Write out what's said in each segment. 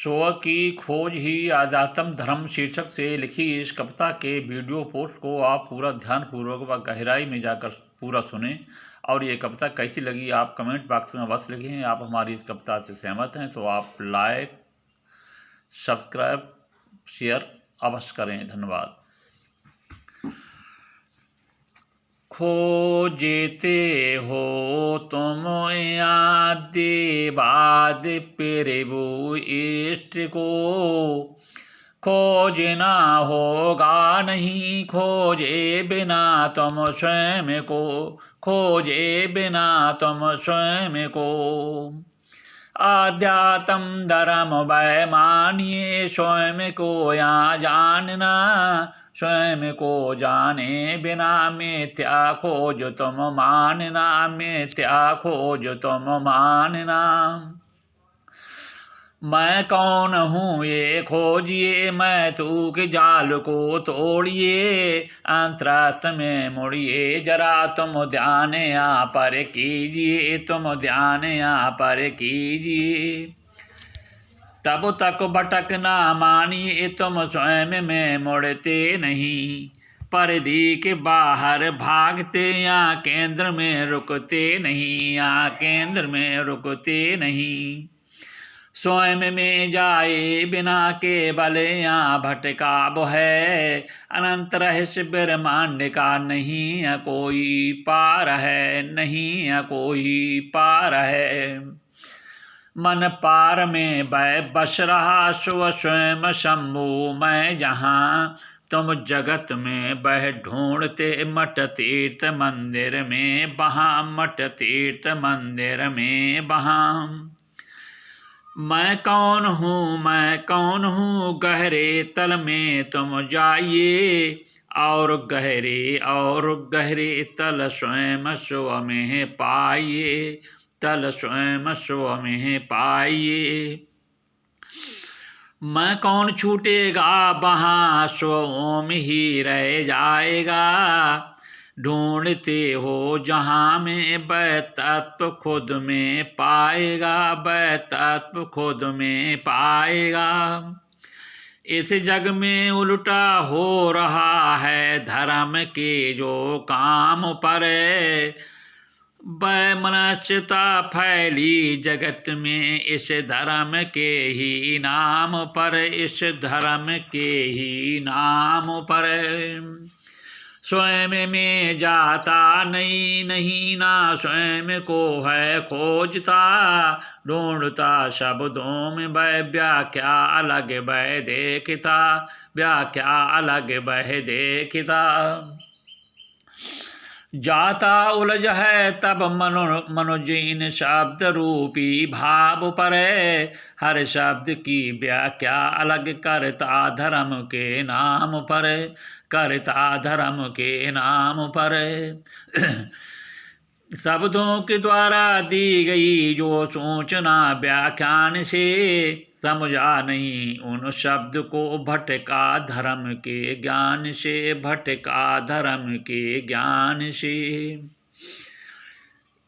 स्व की खोज ही आध्यात्म धर्म शीर्षक से लिखी इस कविता के वीडियो पोस्ट को आप पूरा ध्यानपूर्वक व गहराई में जाकर पूरा सुनें। और ये कविता कैसी लगी आप कमेंट बॉक्स में अवश्य लिखें। आप हमारी इस कविता से सहमत हैं तो आप लाइक सब्सक्राइब शेयर अवश्य करें। धन्यवाद। खोजते हो तुम आदिवाद प्रभु इष्ट को, खोजना होगा नहीं खोजे बिना तुम स्वयं को, खोजे बिना तुम स्वयं को। आध्यात्म धर्म वै मानिए स्वयं को यहाँ जानना, स्वयं को जाने बिना मिथ्या खोज तुम मानना, मिथ्या खोज तुम मानना। मैं कौन हूँ ये खोजिए, मैं तू के जाल को तोड़िए, अंतरात्म में मुड़िए जरा तुम ध्यान यहाँ पर कीजिए, तुम ध्यान यहाँ पर कीजिए। तब तक भटकना मानिए तुम स्वयं में मुड़ते नहीं, परिधि के बाहर भागते यहाँ केंद्र में रुकते नहीं, यहाँ केंद्र में रुकते नहीं। स्वयं में जाए बिना केवल यहाँ भटकाव है, अनंत रहस्य ब्रह्मांड का नहीं है कोई पार है, नहीं है कोई पार है। मन पार में वह बस रहा स्वयं शंभु मैं जहाँ, तुम जगत में वह ढूंढते मठ तीर्थ मंदिर में वहाँ, मठ तीर्थ मंदिर में वहाँ। मैं कौन हूँ, मैं कौन हूँ गहरे तल में तुम जाइए, और गहरे तल स्वयं स्व में पाइए, तल स्वयं स्व में पाइए। मैं कौन छूटेगा वहाँ स्व ओम ही रह जाएगा, ढूंढते हो जहाँ में वह तत्व खुद में पाएगा, वह तत्व खुद में पाएगा। इस जग में उल्टा हो रहा है धर्म के जो काम पर, वह मनस्यता फैली जगत में इस धर्म के ही नाम पर, इस धर्म के ही नाम पर। स्वयं में जाता नहीं ना स्वयं को है खोजता, ढूंढता शब्दों में वह व्याख्या अलग वह देखता, व्याख्या अलग वह देखता। जाता उलझ है तब मनुज इन शब्द रूपी भाव पर, हर शब्द की व्याख्या अलग करता धर्म के नाम पर, करता धर्म के नाम पर। शब्दों के द्वारा दी गई जो सूचना व्याख्यान से, समझा नहीं उन शब्द को भटका धर्म के ज्ञान से, भटका धर्म के ज्ञान से।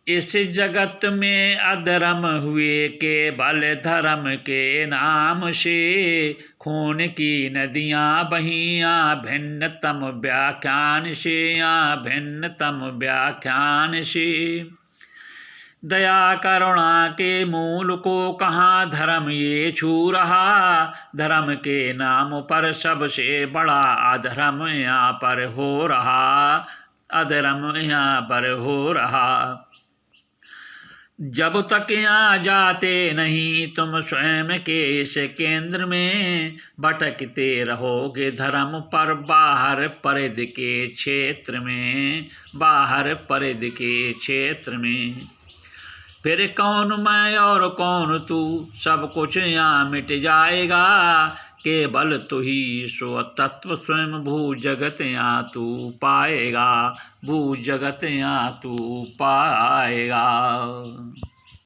इस जगत में अधर्म हुए केवल धर्म के नाम से, खून की नदियाँ बहियाँ भिन्नतम व्याख्यान से, यहाँ भिन्नतम व्याख्यान से। दया करुणा के मूल को कहाँ धर्म ये छू रहा, धर्म के नाम पर सबसे बड़ा अधर्म यहाँ पर हो रहा, अधर्म यहाँ पर हो रहा। जब तक यहाँ जाते नहीं तुम स्वयं के इस केंद्र में, भटकते रहोगे धर्म पर बाहर परिधि के क्षेत्र में, बाहर परिधि के क्षेत्र में। फिर कौन मैं और कौन तू, सब कुछ यहाँ मिट जाएगा, केवल तू ही स्व तत्व स्वयं भू जगत यहाँ तू पाएगा, भू जगत यहाँ तू पाएगा।